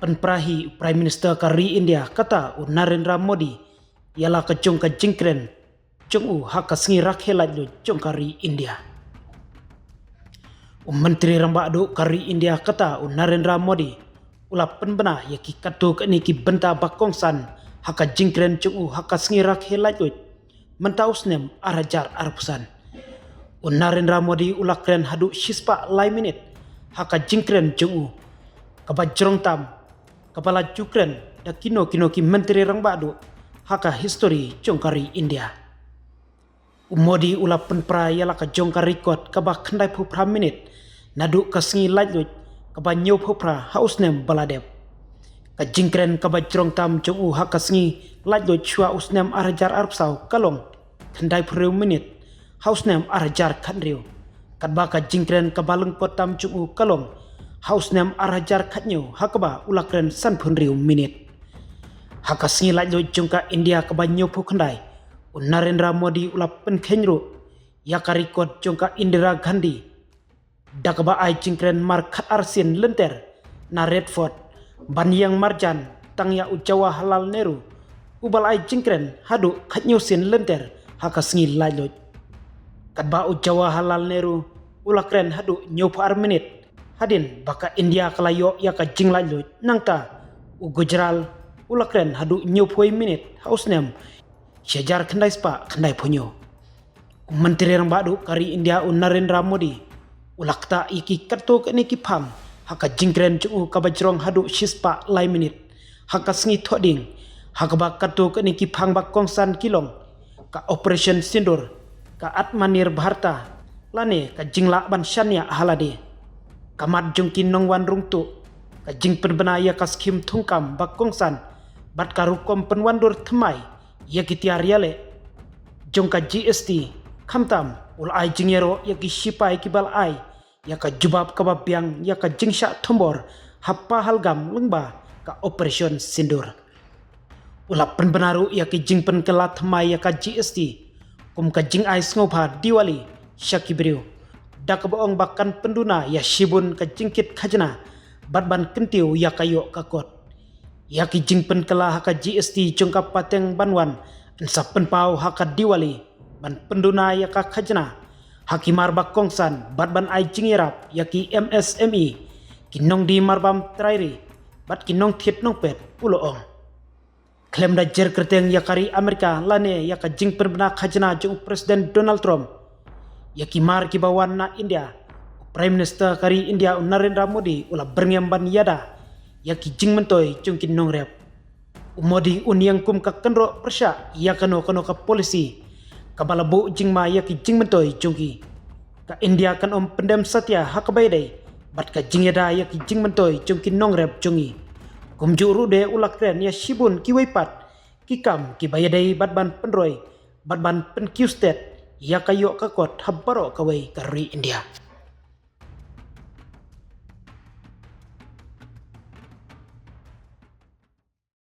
penperahi Prime Minister kari India kata Narendra Modi ialah kejong ka jingkren jong u haka sengi rakhelat lo jong kari India. Menteri Rambadu kari India kata Narendra Modi ulah penbena yaki katu kini ki benta bakongsan haka jingkren jong u haka sengi rakhelat lo mentaus nem arajar arpusan. Narendra Modi ulah kren hadu shispa lai minit haka jingkren jong u kaba jerong tam kepala Jukren da kino ki menteri Rambadu haka histori jongkari India. Modi ulah penpra ialah ka jongkari kot kaba kendai pupra minit nadu kasengi lajlut kaba nyo pupra hausnem baladep. Ka jingkren kaba jerong tam jong u haka sengi lajlut chua usnem arajar arpsau kalong kendai puriu minit hausnem arajar kanriu. Kadba ka jingkren kaba lengkot tam jong u kalong hausnem arajar katnyo hakaba ulakren san punriu minit. Haka sengi lajlo jongka India kaba nyopu kendai. Narendra Modi ulah penkenru ya karikot jongka Indira Gandhi. Dakaba ai jingkren markat arsin lenter na Redford Banyang Marjan tangya ujawa halal Nehru. Ubal ai jingkren hadu katnyo sin lenter haka sengi lajlo. Kadba ujawa halal Nehru ulakren hadu nyopu ar minit. Hadin baka India kalayo ya ka jingla lo nangta u Gujarat ulakren hadu nyopoi minit hausnem syajar kendai spa kendai punyo. Menteri Rambadu kari India Narendra Modi ulakta iki kato kini ki pam haka jingkren jung kabajrong hadu shispa lai minit haka sengi thoding haka ba kato kini ki pang bak kongsan kilong ka operation sindur ka atmanir bharta lane ka jingla ban shania halade. Kamat jongkin nongwan rungtu ka jing penbena ya ka skim thungkam bakongsan bat karukom penwandur themai ya kitiar yale jongka GST khamtam ul ai jingero ya ki sipai kibal ai ya ka jubab kababyang ya ka jingsha thombor happa halgam lengba ka operation sindur. Ula penbenaru ya ki jing penkela themai ya ka GST kum ka jing ai sngopa Diwali syakibriu. Da kaboong bakan penduna ya shibun ka jingkit khajna batban kentiu ya kayo kakot. Ya ki jingpen kela haka GST jongka pateng banwan ensa penpau haka Diwali ban penduna ya ka khajna hakimar bakongsan batban ai jingirap ya ki MSME kinong di marbam trairi bat kinong thit nong pet uloong. Klaim da jer kerteng ya kari Amerika lane ya ka jingpen bena khajna jong Presiden Donald Trump yaki mar ki bawan na India Prime Minister kari India Narendra Modi ulah berngemban yada yaki jing mentoi jungkin nongrep. Modi yang kum ka kenro persya ya kano ka polisi kabalabu jing ma yaki jing mentoi jungki ka India kan pendem satya hakabaidai bat ka jing yada yaki jing mentoi jungkin nongrep jungi kum juru de ulah kren ya shibun ki weipat kikam ki bayadai batban pendroi batban penkiustet ya kayo kakot habaro kawai kari India.